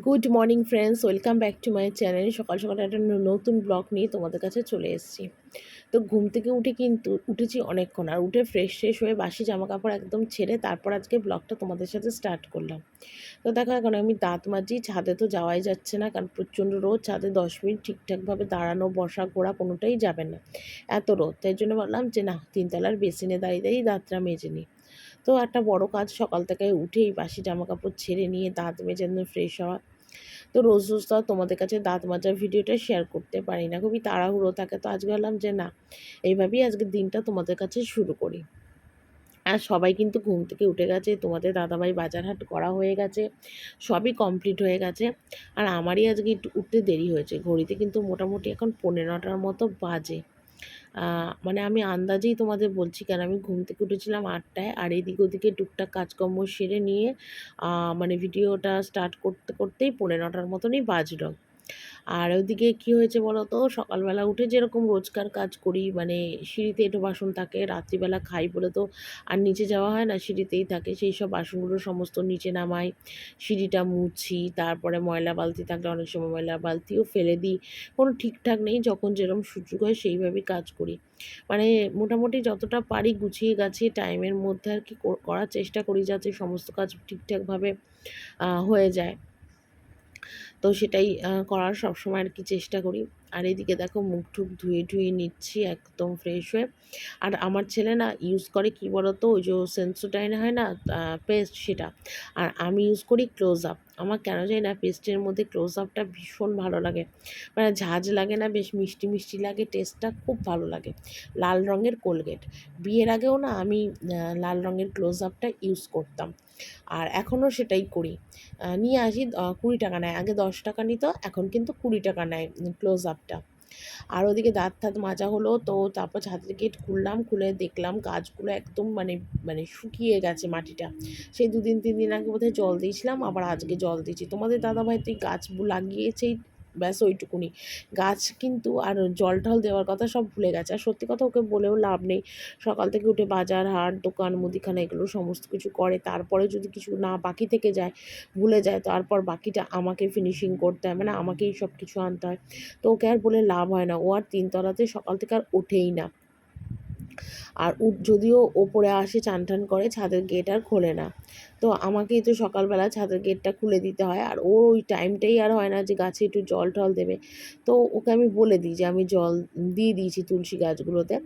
Good morning friends, welcome back to my channel. সকাল সকাল একটা নতুন ব্লগ নিয়ে তোমাদের কাছে চলে এসেছি। তো ঘুম থেকে উঠে কিন্তু উঠেছি অনেকক্ষণ, আর উঠে ফ্রেশ হয়ে বাসি জামা কাপড় একদম ছেড়ে তারপর আজকে ব্লগটা তোমাদের সাথে স্টার্ট করলাম। তো দেখো এখন আমি দাঁত মাজছি, ছাদে তো যাওয়াই যাচ্ছে না, কারণ প্রচণ্ড রোদ। ছাদে 10 মিনিট ঠিকঠাকভাবে দাঁড়ানো বসা ঘোরা কোনোটাই যাবে না, এত রোদ। তাই জন্য বললাম যে না, তিনতলার বেসিনে দাঁড়িয়ে দাঁতটা মেজে নিই। তো একটা বড় কাজ, সকাল থেকে উঠেই বাসি জামা কাপড় ছেড়ে নিয়ে দাঁত মেজে একদম ফ্রেশ হওয়া। তো রোজ রোজ তো তোমাদের কাছে দাঁত মাজার ভিডিওটা শেয়ার করতে পারি না, খুবই তাড়াহুড়ো থাকে। তো আজকে ভাবলাম যে না, এইভাবেই আজকের দিনটা তোমাদের কাছে শুরু করি। আর সবাই কিন্তু ঘুম থেকে উঠে গেছে, তোমাদের দাদাভাই বাজার হাট করা হয়ে গেছে, সবই কমপ্লিট হয়ে গেছে। আর আমারই আজকে একটু উঠতে দেরি হয়েছে, ঘড়িতে কিন্তু মোটামুটি এখন 9:15টার মতো বাজে। মানে আমি আন্দাজেই তোমাদের বলছি, কারণ আমি ঘুম থেকে উঠেছিলাম 8টায়, আর এদিক ওদিকে টুকটাক কাজকর্ম সেরে নিয়ে মানে ভিডিওটা স্টার্ট করতে করতেই 9:15টার মতনই বাজলো। আর ওইদিকে কি হয়েছে বলো তো, সকালবেলা উঠে যেরকম রোজকার কাজ করি, মানে সিঁড়িতে এঁটো বাসন থাকে, রাত্রিবেলা খাই বলে তো আর নিচে যাওয়া হয় না, সিঁড়িতেই থাকে। সেই সব বাসনগুলো সমস্ত নিচে নামাই, সিঁড়িটা মুছি, তারপরে ময়লা বালতি থাকলে অনেক সময় ময়লা বালতিও ফেলে দিই। কোনো ঠিকঠাক নেই, যখন যেরকম সুযোগ হয় সেইভাবেই কাজ করি। মানে মোটামুটি যতটা পারি গুছিয়ে গাছিয়ে টাইমের মধ্যে আর কি করার চেষ্টা করি, যাতে সমস্ত কাজ ঠিকঠাকভাবে হয়ে যায়। তো সেটাই করার সবসময় আর কি চেষ্টা করি। আর এদিকে দেখো মুখ টুখ ধুয়ে নিচ্ছি একদম ফ্রেশ হয়ে। আর আমার ছেলে না ইউজ করে কি বলতো, ওই যে সেন্সোডাইন হয় না পেস্ট, সেটা। আর আমি ইউজ করি ক্লোজ আপ। আমার কেন জানি না পেস্টের মধ্যে ক্লোজ আপটা ভীষণ ভালো লাগে, মানে ঝাঁঝ লাগে না, বেশ মিষ্টি মিষ্টি লাগে, টেস্টটা খুব ভালো লাগে। লাল রঙের কোলগেট, বিয়ের আগেও না আমি লাল রঙের ক্লোজ আপটা ইউজ করতাম, আর এখনও সেটাই করি। নিয়ে আসি, 20 টাকা নেয়, আগে 10 টাকা নিত, এখন কিন্তু 20 টাকা নেয় ক্লোজ আপটা। আর ওদিকে দাঁত ঠাত মাজা হলো, তো তারপর ছাদের গেট খুললাম, খুলে দেখলাম গাছগুলো একদম মানে মানে শুকিয়ে গেছে মাটিটা। সেই 2 দিন 3 দিন আগে বোধহয় জল দিয়েছিলাম, আবার আজকে জল দিয়েছি। তোমাদের দাদাভাই তো এই গাছ লাগিয়েছেই, ব্যাস ওইটুকুনি গাছ, কিন্তু আর জল টল দেওয়ার কথা সব ভুলে গেছে। আর সত্যি কথা ওকে বলেও লাভ নেই, সকাল থেকে উঠে বাজার হাট দোকান মুদিখানা এগুলো সমস্ত কিছু করে, তারপরে যদি কিছু না বাকি থেকে যায়, ভুলে যায়, তারপর বাকিটা আমাকে ফিনিশিং করতে হয়, মানে আমাকেই সব কিছু আনতে হয়। তো ওকে আর বলে লাভ হয় না, ও আর 3 তলাতে সকাল থেকে আর ওঠেই না। আর যদিও ওপরে আসে চান টান করে, ছাদের গেট আর খোলে না। তো আমাকেই তো সকালবেলা ছাদের গেটটা খুলে দিতে হয়, আর ওর ওই টাইমটাই আর হয় না যে গাছে একটু জল টল দেবে। তো ওকে আমি বলে দিই যে আমি জল দিয়ে দিয়েছি তুলসী গাছগুলোতে।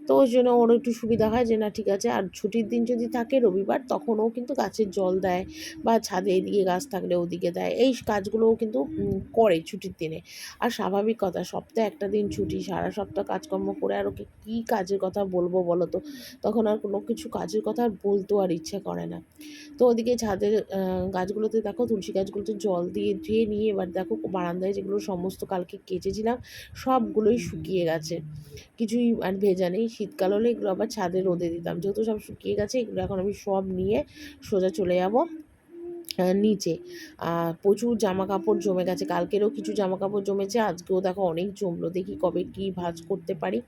তো ওই জন্য ওর একটু সুবিধা হয় যে না ঠিক আছে। আর ছুটির দিন যদি থাকে রবিবার, তখন ও কিন্তু গাছের জল দেয়, বা ছাদে এদিকে গাছ থাকলে ওদিকে দেয়, এই কাজগুলোও কিন্তু করে ছুটির দিনে। আর স্বাভাবিক কথা, সপ্তাহে একটা দিন ছুটি, সারা সপ্তাহ কাজকর্ম করে আর ওকে কী কাজের কথা বলবো বলো তো, তখন আর কোনো কিছু কাজের কথা আর বলতেও আর ইচ্ছা করে না। তো ওদিকে ছাদের গাছগুলোতে দেখো, তুলসী গাছগুলোতে জল দিয়ে ধুয়ে নিয়ে এবার দেখো বারান্দায় যেগুলো সমস্ত কালকে কেচেছিলাম সবগুলোই শুকিয়ে গেছে, কিছুই আর ভেজা নেই। শীতকাল হলে এগুলো আবার ছাদে রোদে দিতাম, যেহেতু সব শুকিয়ে গেছে এগুলো এখন আমি সব নিয়ে সোজা চলে যাব নিচে। প্রচুর জামা কাপড় জমে গেছে, কালকেরও কিছু জামা কাপড় জমেছে, আজকেও দেখো অনেক জমলো, দেখি কবে কি ভাঁজ করতে পারি।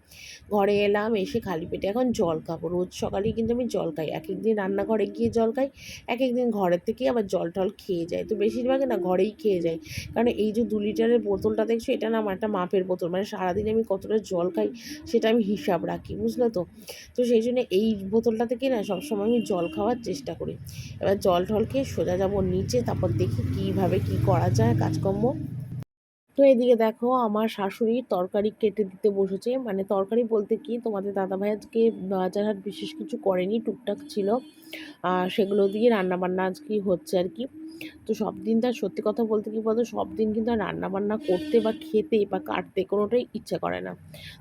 ঘরে এলাম, এসে খালি পেটে এখন জল খাবো। রোজ সকালেই কিন্তু আমি জল খাই, এক একদিন রান্নাঘরে গিয়ে জল খাই, এক একদিন ঘরের থেকেই আবার জল টল খেয়ে যাই। তো বেশিরভাগই না ঘরেই খেয়ে যাই, কারণ এই যে 2 লিটারের বোতলটা দেখছো, এটা না আমার একটা মাপের বোতল, মানে সারাদিন আমি কতটা জল খাই সেটা আমি হিসাব রাখি, বুঝলে তো। তো সেই জন্য এই বোতলটা থেকে না সবসময় আমি জল খাওয়ার চেষ্টা করি। এবার জল টল খেয়ে সোজা যাবো নিচে, তারপর দেখি কীভাবে কী করা যায় কাজকর্ম। তো এদিকে দেখো আমার শাশুড়ি তরকারি কেটে দিতে বসেছে, মানে তরকারি বলতে কি, তোমাদের দাদাভাই আজকে বাজার হাট বিশেষ কিছু করেনি, টুকটাক ছিল, সেগুলো দিয়ে রান্নাবান্না আজকে হচ্ছে আর কি। তো সব দিন তার সত্যি কথা বলতে কি বলতো, সব দিন কিন্তু আর রান্নাবান্না করতে বা খেতে বা কাটতে কোনোটাই ইচ্ছা করে না।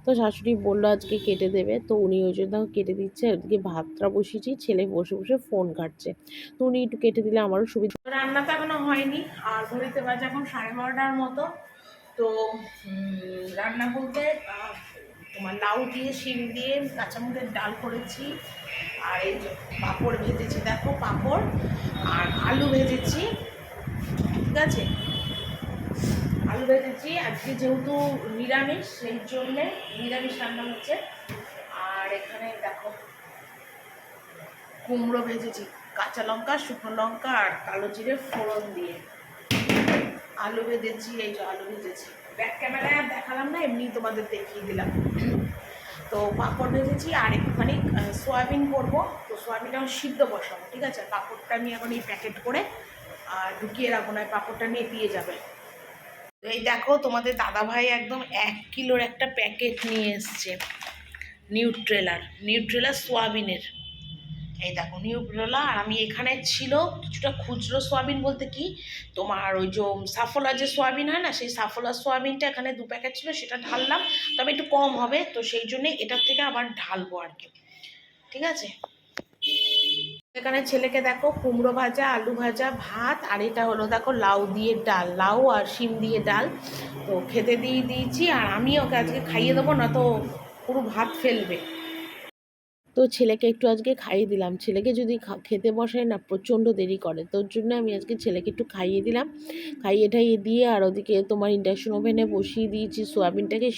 তো শাশুড়ি বললো আজকে কেটে দেবে, তো উনি ওই জন্য কেটে দিচ্ছে। ওদিকে ভাতটা বসিয়েছি, ছেলে বসে বসে ফোন ঘাঁটছে, তো উনি একটু কেটে দিলে আমারও সুবিধা। রান্না তো এখনো হয়নি, আর ঘড়িতে বাজে এখন 12:30টার মতো। তো রান্না বলতে তোমার লাউ দিয়ে শিম দিয়ে কাঁচামরিচের ডাল করেছি, আর এই যে পাঁপড় ভেজেছি, দেখো পাঁপড়, আর আলু ভেজেছি, ঠিক আছে, আলু ভেজেছি। আজকে যেহেতু নিরামিষ, সেই জন্যে নিরামিষ রান্না হচ্ছে। আর এখানে দেখো কুমড়ো ভেজেছি, কাঁচা লঙ্কা শুকনো লঙ্কা আর কালো জিরে ফোড়ন দিয়ে। আলু ভেজেছি, এই যে আলু ভেজেছি, ব্যাক ক্যামেরায় আর দেখালাম না, এমনি তোমাদের দেখিয়ে দিলাম। তো পাঁপড় ভেজেছি আর একটুখানি সয়াবিন করবো, তো সয়াবিনটা আমি সিদ্ধ বসাবো, ঠিক আছে। পাঁপড়টা আমি এখন এই প্যাকেট করে আর ঢুকিয়ে রাখবো, না পাঁপড়টা নেতিয়ে যাবে। তো এই দেখো তোমাদের দাদাভাই একদম 1 কিলোর একটা প্যাকেট নিয়ে এসছে নিউট্রেলার সোয়াবিনের। এই দেখো নিউট্রেলা। আর আমি এখানে ছিল কিছুটা খুচরো সোয়াবিন বলতে কি, তোমার ওই যে সাফোলার যে সোয়াবিন হয় না, সেই সাফোলার সোয়াবিনটা এখানে 2 প্যাকেট ছিল, সেটা ঢাললাম, তবে একটু কম হবে, তো সেই জন্যে এটার থেকে আবার ঢালবো আর কি, ঠিক আছে। এখানে ছেলেকে দেখো কুমড়ো ভাজা, আলু ভাজা, ভাত, আর এটা হলো দেখো লাউ দিয়ে ডাল, লাউ আর শিম দিয়ে ডাল। তো খেতে দিয়ে দিয়েছি, আর আমি ওকে আজকে খাইয়ে দেবো, না তো পুরো ভাত ফেলবে। তো ছেলেকে একটু আজকে খাইয়ে দিলাম। ছেলেকে যদি খেতে বসায় না প্রচণ্ড দেরি করে, তোর জন্য আমি আজকে ছেলেকে একটু খাইয়ে দিলাম। খাইয়ে ঠাইয়ে দিয়ে আর ওদিকে তোমার ইন্ডাকশন ওভেনে বসিয়ে দিয়েছি সোয়াবিনটাকে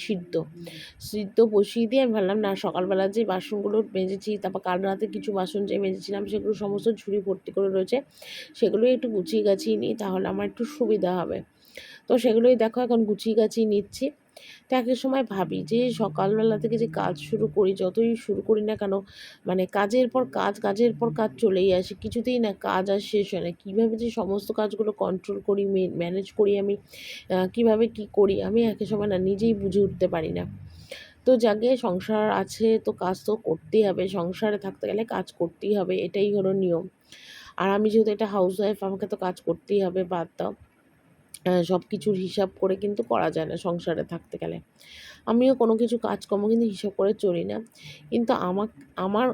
সিদ্ধ বসিয়ে দিয়ে আমি ভাবলাম না, সকালবেলা যে বাসনগুলো মেজেছি, তারপর কাল রাতে কিছু বাসন যে মেজেছিলাম সেগুলো সমস্ত ঝুড়ি ভর্তি করে রয়েছে, সেগুলোই একটু গুছিয়ে গাছিয়ে নিই, তাহলে আমার একটু সুবিধা হবে। তো সেগুলোই দেখো এখন গুছিয়ে গাছিয়ে নিচ্ছি। তো এক সময় ভাবি যে সকালবেলা থেকে যে কাজ শুরু করি, যতই শুরু করি না কেন, মানে কাজের পর কাজ চলেই আসে, কিছুতেই না কাজ আর শেষ হয় না। কীভাবে যে সমস্ত কাজগুলো কন্ট্রোল করি, ম্যানেজ করি আমি, কিভাবে কি করি আমি এক সময় না নিজেই বুঝে উঠতে পারি না। তো যাকে সংসার আছে তো কাজ তো করতেই হবে, সংসারে থাকতে গেলে কাজ করতেই হবে, এটাই হলো নিয়ম। আর আমি যেহেতু একটা হাউসওয়াইফ, আমাকে তো কাজ করতেই হবে, বাদ দাও। সব কিছুর হিসাব করে কিন্তু করা যায় না সংসারে থাকতে গেলে। আমিও কোনো কিছু কাজকর্ম কিন্তু হিসাব করে চলি না। কিন্তু আমার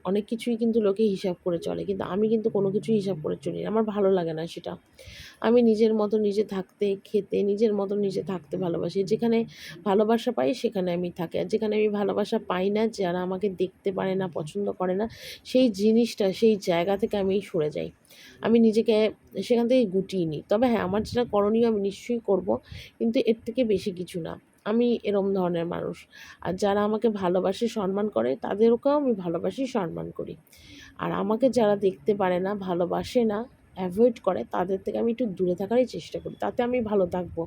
অনেক কিছুই কিন্তু লোকে হিসাব করে চলে। কিন্তু আমি কিন্তু কোনো কিছুই হিসাব করে চলি না। আমার ভালো লাগে না সেটা। আমি নিজের মতো নিজে থাকতে, খেতে, নিজের মতো নিজে থাকতে ভালোবাসি। যেখানে ভালোবাসা পাই সেখানে আমি থাকি। আর যেখানে আমি ভালোবাসা পাই না, যারা আমাকে দেখতে পারে না, পছন্দ করে না, সেই জিনিসটা, সেই জায়গা থেকে আমি সরে যাই। আমি নিজেকে সেখান থেকে গুটিয়ে নিই। তবে হ্যাঁ, আমার যেটা করণীয় আমি নিশ্চয়ই করব। কিন্তু এর থেকে বেশি কিছু না। আমি এরম ধরনের মানুষ। আর যারা আমাকে ভালোবাসে, সম্মান করে, তাদেরকেও আমি ভালোবাসি, সম্মান করি। আর আমাকে যারা দেখতে পারে না, ভালোবাসে না, অ্যাভয়েড করে, তাদের থেকে আমি একটু দূরে থাকারই চেষ্টা করি। তাতে আমি ভালো থাকবো।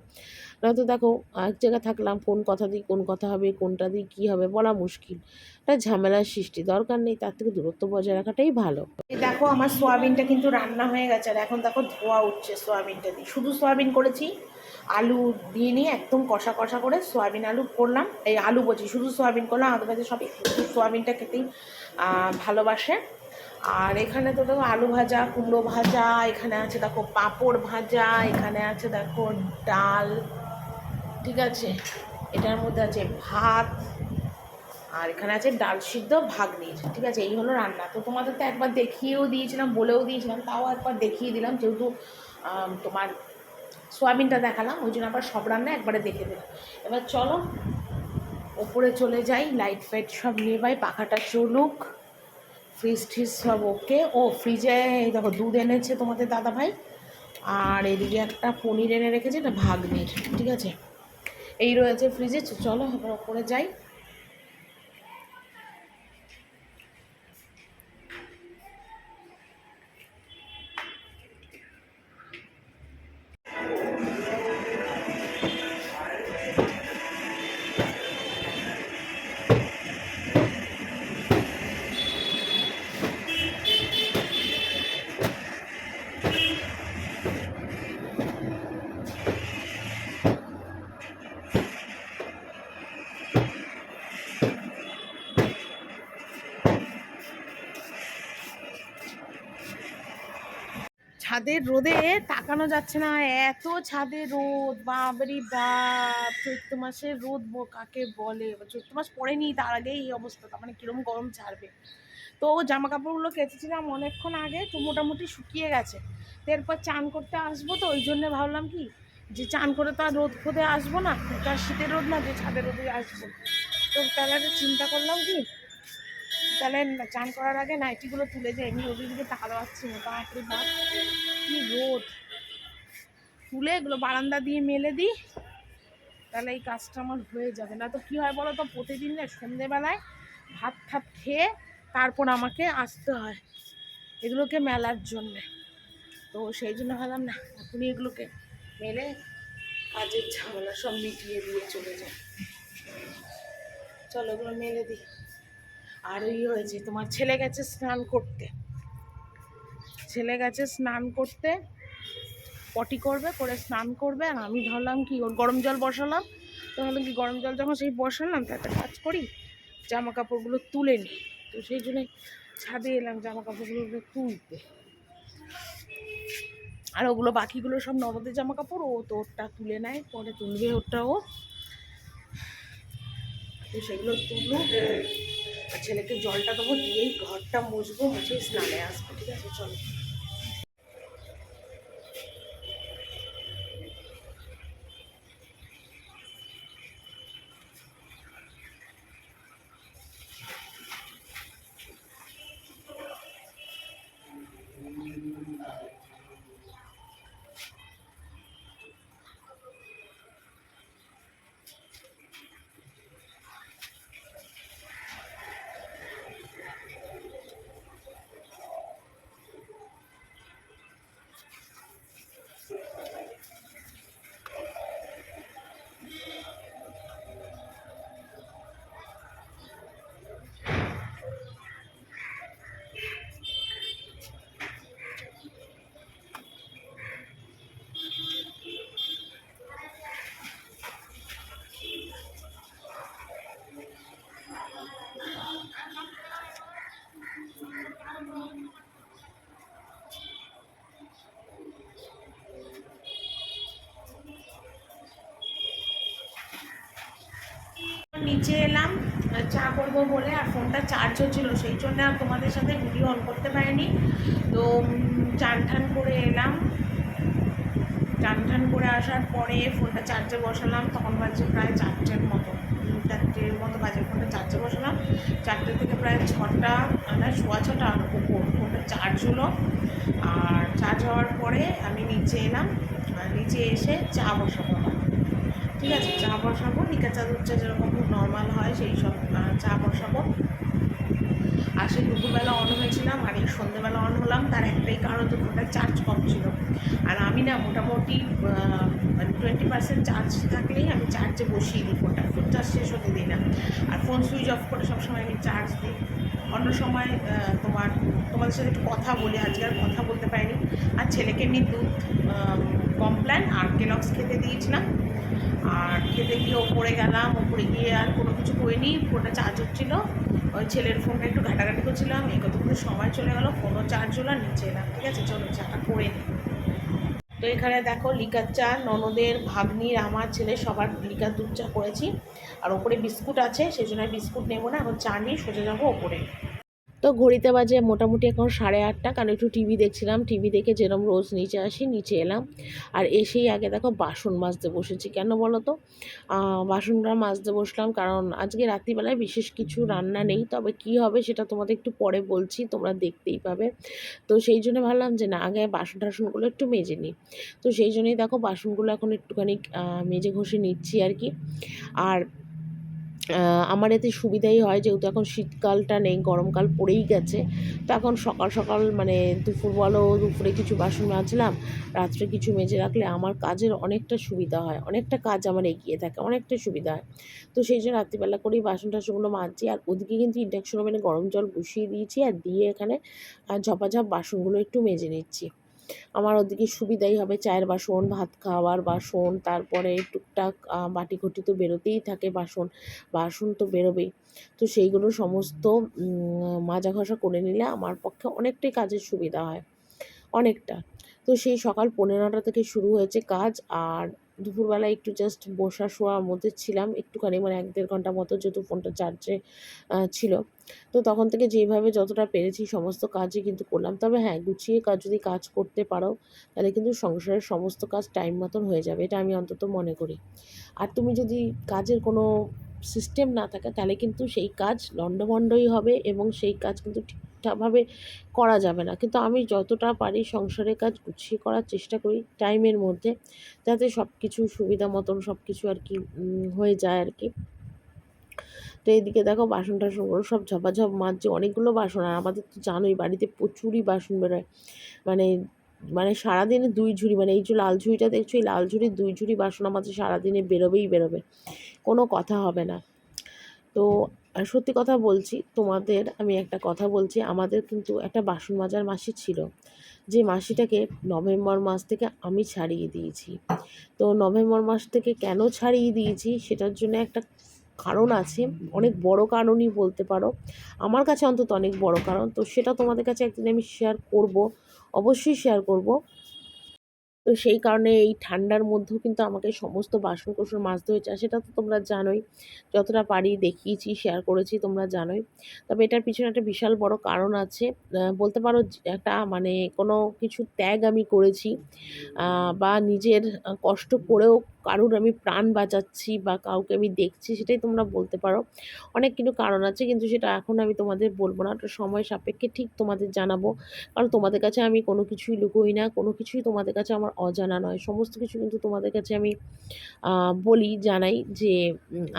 নয়তো দেখো এক জায়গায় থাকলাম, কোন কথা দিয়ে কোন কথা হবে, কোনটা দিয়ে কী হবে বলা মুশকিল। একটা ঝামেলার সৃষ্টি, দরকার নেই, তার থেকে দূরত্ব বজায় রাখাটাই ভালো। দেখো আমার সোয়াবিনটা কিন্তু রান্না হয়ে গেছে, আর এখন দেখো ধোয়া উঠছে সোয়াবিনটা দিয়ে। শুধু সোয়াবিন করেছি, আলু দিয়ে নিয়ে একদম কষা কষা করে সোয়াবিন আলু করলাম, এই আলু বলছি, শুধু সোয়াবিন করলাম। আমাদের কাছে সব শুধু সোয়াবিনটা খেতেই ভালোবাসে। আর এখানে তো দেখো আলু ভাজা, কুমড়ো ভাজা, এখানে আছে দেখো পাঁপড় ভাজা, এখানে আছে দেখো ডাল, ঠিক আছে, এটার মধ্যে আছে ভাত, আর এখানে আছে ডাল সিদ্ধ ভাগ্নির, ঠিক আছে। এই হলো রান্না। তো তোমাদের তো একবার দেখিয়েও দিয়েছিলাম, বলেও দিয়েছিলাম, তাও একবার দেখিয়ে দিলাম, যেহেতু তোমার সোয়াবিনটা দেখালাম, ওই জন্য আবার সব রান্না একবারে দেখে দিলাম। এবার চলো ওপরে চলে যাই, লাইট ফাইট সব নেবাই, পাখাটা চলুক, ফ্রিজ ট্রিজ সব ওকে। ও ফ্রিজে দেখো দুধ এনেছে তোমাদের দাদাভাই, আর এদিকে একটা পনির এনে রেখেছে, এটা ভাগ্নির, ঠিক আছে। এই রয়েছে ফ্রিজে। চলো এবার ওপরে যাই। ছাদের রোদে তাকানো যাচ্ছে না, এত ছাদে রোদ, বাবারি বাপ। চৈত্র মাসের রোদ কাকে বলে, চৈত্র মাস পড়েনি তার আগেই এই অবস্থা, তার মানে কিরম গরম ছাড়বে। তো জামা কাপড়গুলো কেচেছিলাম অনেকক্ষণ আগে, তো মোটামুটি শুকিয়ে গেছে। তো এরপর চান করতে আসবো, তো ওই জন্য ভাবলাম কি যে চান করে তো আর রোদ খোদে আসবো না, তার শীতের রোদ না যে ছাদের রোদে আসবো। তো তাহলে চিন্তা করলাম কি, তাহলে চান করার আগে নাইটিগুলো তুলে যাই, এমনি ওদিকে তাকাতে পারছি না, তাড়াতাড়ি ভাত কি রোদ, তুলে এগুলো বারান্দা দিয়ে মেলে দিই, তাহলে এই কাজটা আমার হয়ে যাবে। না তো কী হয় বলো তো, প্রতিদিন না সন্ধেবেলায় ভাত ঠাত খেয়ে তারপর আমাকে আসতে হয় এগুলোকে মেলার জন্যে। তো সেই জন্য ভাবলাম না, এখনই এগুলোকে মেলে কাজের ঝামেলা সব মিটিয়ে দিয়ে চলে যায়। চলো ওগুলো মেলে দিই। আর ওই হয়েছে তোমার ছেলে গেছে স্নান করতে, পটি করবে, করে স্নান করবে। আর আমি ভাবলাম কি ওর গরম জল বসালাম, তো ভাবলাম কি গরম জল যখন সেই বসালাম তো একটা কাজ করি, জামা কাপড়গুলো তুলে নিই। তো সেই জন্যে ছাদে এলাম জামা কাপড়গুলো তুলতে। আর ওগুলো বাকিগুলো সব ননদের জামা কাপড়, ও তো ওরটা তুলে নেয়, পরে তুলবে ওরটা ও। তো সেগুলো তুললো, আর ছেলেকে জলটা দেবো, দিয়েই ঘরটা মুছবো, মুছে স্নানে আসবো। ঠিক আছে চলো। নিচে এলাম চা করবো বলে, আর ফোনটা চার্জ হচ্ছিল, সেই জন্য আর তোমাদের সাথে ভিডিও অন করতে পারিনি। তো চান ঠান করে এলাম, চান ঠান করে আসার পরে ফোনটা চার্জে বসালাম। তখন বাজে প্রায় 4টের মতো, 4টের মতো বাজে। ফোনটা চার্জে বসালাম, 4টে থেকে প্রায় 6টা, না 6:15 উপর ফোনটা চার্জ হলো। আর চার্জ হওয়ার পরে আমি নিচে এলাম, নিচে এসে চা বসাবো। ঠিক আছে, চা বসাবো, লিকা চা দুধ চা যেরকম খুব নর্মাল হয় সেই সব চা বসাবো। আর সেই দুপুরবেলা অন হয়েছিলাম, আর এই সন্ধ্যেবেলা অন হলাম, তার একটাই কারণ তো ফোনটার চার্জ কম ছিল। আর আমি না মোটামুটি মানে 20% চার্জ থাকলেই আমি চার্জে বসিয়ে দিই ফোনটা, ফুল চার্জ শেষ হতে দিই না। আর ফোন সুইচ অফ করে সবসময় আমি চার্জ দিই। অন্য সময় তোমাদের সাথে একটু কথা বলি, আজকে আর কথা বলতে পারিনি। আর ছেলেকে এমনি দুধ, কমপ্ল্যান আর কেলগস খেতে দিয়েছিলাম। আর খেতে গিয়ে ওপরে গেলাম, ওপরে গিয়ে আর কোনো কিছু করিনি, ফোনটা চার্জ হচ্ছিলো। ওই ছেলের ফোনটা একটু ঘাটাঘাটি করছিলাম, এই কতক্ষণ সময় চলে গেলো, ফোনও চার্জ হলো, নিচে এলাম। ঠিক আছে চলো চাটা করে নিই। তো এখানে দেখো লিকার চা, ননদের, ভাগ্নির, আমার ছেলে সবার লিকার দুধ চা করেছি। আর ওপরে বিস্কুট আছে, সেই জন্য বিস্কুট নেবো না, এখন চা নিয়ে সোজা যাবো ওপরে। তো ঘড়িতে বাজে মোটামুটি এখন 8:30, কারণ একটু টিভি দেখছিলাম। টিভি দেখে যেরকম রোজ নিচে আসি, নিচে এলাম। আর এসেই আগে দেখো বাসন মাজতে বসেছি। কেন বলো তো? বাসনটা মাজতে বসলাম কারণ আজকে রাত্রিবেলায় বিশেষ কিছু রান্না নেই, তবে কি হবে সেটা তোমাদের একটু পরে বলছি, তোমরা দেখতেই পাবে। তো সেই জন্য ভাবলাম যে না, আগে বাসন টাসনগুলো একটু মেজে নিই। তো সেই জন্যই দেখো বাসনগুলো এখন একটুখানি মেজে ঘষে নিচ্ছি আর কি। আর আমার এতে সুবিধাই হয়, যেহেতু এখন শীতকালটা নেই, গরমকাল পড়েই গেছে। তো এখন সকাল সকাল মানে দুপুরে কিছু বাসন মাজলাম, রাত্রে কিছু মেজে রাখলে আমার কাজের অনেকটা সুবিধা হয়, অনেকটা কাজ আমার এগিয়ে থাকে, অনেকটা সুবিধা হয়। তো সেই জন্য রাত্রিবেলা করেই বাসন টাসনগুলো মাজছি। আর ওদিকে কিন্তু ইন্ডাকশন ওভেনে গরম জল বসিয়ে দিয়েছি, আর দিয়ে এখানে ঝপাঝপ বাসনগুলো একটু মেজে নিচ্ছি। আমার ওদিকে সুবিধাই হবে, চায়ের বাসন, ভাত খাওয়ার বাসন, তারপরে টুকটাক বাটিঘটি তো বেরোতেই থাকে, বাসন তো বেরোবেই। তো সেইগুলো সমস্ত মাজা ঘষা করে নিলে আমার পক্ষে অনেকটাই কাজের সুবিধা হয়, অনেকটা। তো সেই সকাল 9:30 থেকে শুরু হয়েছে কাজ। আর দুপুরবেলা একটু জাস্ট বসা শোয়ার মধ্যে ছিলাম একটুখানি, মানে 1-1.5 ঘন্টা মতো, যেহেতু ফোনটা চার্জে ছিল। তো তখন থেকে যেভাবে যতটা পেরেছি সমস্ত কাজই কিন্তু করলাম। তবে হ্যাঁ, গুছিয়ে যদি কাজ করতে পারো তাহলে কিন্তু সংসারের সমস্ত কাজ টাইম মতন হয়ে যাবে, এটা আমি অন্তত মনে করি। আর তুমি যদি কাজের কোনো সিস্টেম না থাকে তাহলে কিন্তু সেই কাজ লন্ডভন্ডই হবে, এবং সেই কাজ কিন্তু ঠিকঠাকভাবে করা যাবে না। কিন্তু আমি যতটা পারি সংসারের কাজ গুছিয়ে করার চেষ্টা করি টাইমের মধ্যে, যাতে সব কিছু সুবিধা মতন সব কিছু আর কি হয়ে যায় আর কি। তো এইদিকে দেখো বাসন টাসনগুলো সব ঝপাঝপ মাজছে, অনেকগুলো বাসন। আর আমাদের তো জানোই বাড়িতে প্রচুরই বাসন বেরোয়, মানে মানে সারাদিনে 2 ঝুড়ি, মানে এই যে লাল ঝুড়িটা দেখছো, এই লাল ঝুড়ির 2 ঝুড়ি বাসন আমাদের সারাদিনে বেরোবে, কোনো কথা হবে না। তো সত্যি কথা বলছি তোমাদের, আমি একটা কথা বলছি, আমাদের কিন্তু একটা বাসন মাজার মাসি ছিল, যে মাসিটাকে নভেম্বর মাস থেকে আমি ছাড়িয়ে দিয়েছি। তো নভেম্বর মাস থেকে কেন ছাড়িয়ে দিয়েছি সেটার জন্য একটা কারণ আছে, অনেক বড় কারণই বলতে পারো, আমার কাছে অন্তত অনেক বড় কারণ। তো সেটা তোমাদের কাছে একদিন আমি শেয়ার করব, অবশ্যই শেয়ার করব। তো সেই কারণে এই ঠান্ডার মধ্যেও কিন্তু আমাকে সমস্ত বাসন-কোসন মাজতে হয়েছে, আর সেটা তো তোমরা জানোই। যতটা পারি দেখিয়েছি, শেয়ার করেছি, তোমরা জানোই। তবে এটার পিছনে একটা বিশাল বড় কারণ আছে। বলতে পারো একটা মানে কোনো কিছু ত্যাগ আমি করেছি, বা নিজের কষ্ট করেও কারুর আমি প্রাণ বাঁচাচ্ছি বা কাউকে আমি দেখছি, সেটাই তোমরা বলতে পারো। অনেক কিন্তু কারণ আছে, কিন্তু সেটা এখন আমি তোমাদের বলব না। ওটা সময় সাপেক্ষে ঠিক তোমাদের জানাবো। কারণ তোমাদের কাছে আমি কোনো কিছুই লুকোই না, কোনো কিছুই তোমাদের কাছে আমার অজানা নয়। সমস্ত কিছু কিন্তু তোমাদের কাছে আমি বলি, জানাই যে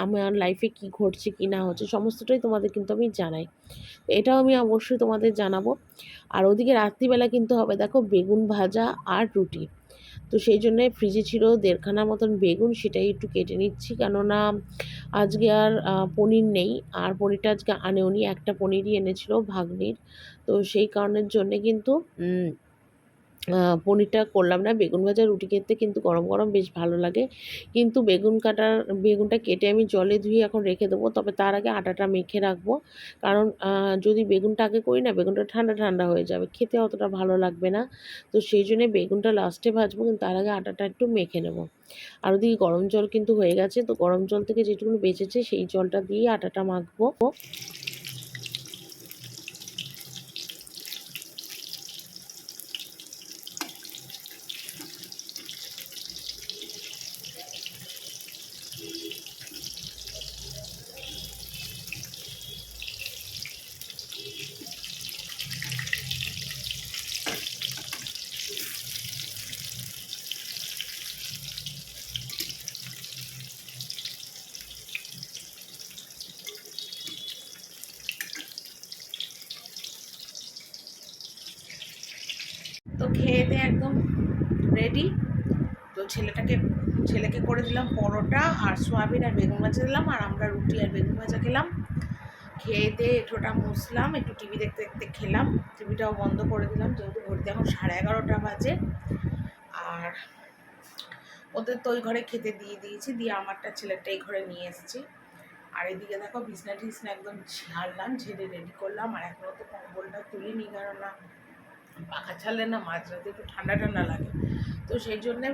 আমার লাইফে কী ঘটছে, কী না হচ্ছে, সমস্তটাই তোমাদের কিন্তু আমি জানাই। তো এটাও আমি অবশ্যই তোমাদের জানাবো। আর ওদিকে রাত্রিবেলা কিন্তু হবে দেখো বেগুন ভাজা আর রুটি। তো সেই জন্যে ফ্রিজে ছিল 1.5 খানা মতন বেগুন, সেটাই একটু কেটে নিচ্ছি, কেননা আজকে আর পনির নেই, আর পনিরটা আজকে আনেওনি, একটা পনিরই এনেছিল ভাগ্নির। তো সেই কারণের জন্যে কিন্তু পনিরটা করলাম না। বেগুন ভাজা রুটি খেতে কিন্তু গরম গরম বেশ ভালো লাগে। কিন্তু বেগুনটা কেটে আমি জলে ধুয়ে এখন রেখে দেবো। তবে তার আগে আটাটা মেখে রাখবো। কারণ যদি বেগুনটা আগে করি না, বেগুনটা ঠান্ডা ঠান্ডা হয়ে যাবে, খেতে অতটা ভালো লাগবে না। তো সেই জন্যে বেগুনটা লাস্টে ভাজবো, কিন্তু তার আগে আটাটা একটু মেখে নেব। আর ওদিকে গরম জল কিন্তু হয়ে গেছে, তো গরম জল থেকে যেটুকুনি বেঁচেছে সেই জলটা দিয়ে আটাটা মাখবো। তো খেয়ে দিয়ে একদম রেডি। তো ছেলেকে করে দিলাম পরোটা আর সোয়াবিন আর বেগুন ভাজা দিলাম, আর আমরা রুটি আর বেগুন ভাজা খেলাম। খেয়ে দিয়ে একটুটা মুছলাম, একটু টিভি দেখতে দেখতে খেলাম। টিভিটাও বন্ধ করে দিলাম, যেহেতু ঘড়িতে এখন 11:30 বাজে। আর ওদের তো ওই ঘরে খেতে দিয়ে দিয়েছি, দিয়ে আমারটা ছেলেটা এই ঘরে নিয়ে এসেছি। আর এদিকে দেখো বিছনা টিছনা একদম ঝাড়লাম, ঝেড়ে রেডি করলাম। আর এখনও তো কম্বলটা তুলিনি, কেননা পাখা ছাড়লে না মাঝরাতে একটু ঠান্ডা ঠান্ডা লাগে। তো সেই জন্যে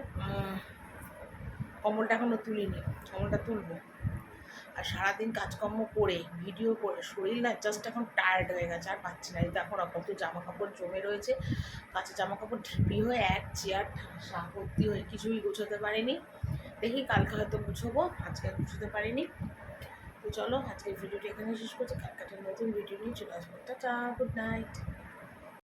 কম্বলটা এখনও তুলিনি, কম্বলটা তুলবো। আর সারাদিন কাজকর্ম করে ভিডিও করে শরীর না জাস্ট এখন টায়ার্ড হয়ে গেছে, আর পাচ্ছি না। এই দেখো না কত জামা কাপড় জমে রয়েছে, কাঁচা জামা কাপড় ঢিপি হয়ে এক চেয়ার ভর্তি হয়ে, কিছুই গুছোতে পারিনি। দেখি কালকে হয়তো গুছোবো, আজকে গুছোতে পারিনি। তো চলো আজকের ভিডিওটি এখানে শেষ করছি, কালকে নতুন ভিডিও নিয়ে চলে আসবো। Tata, good night.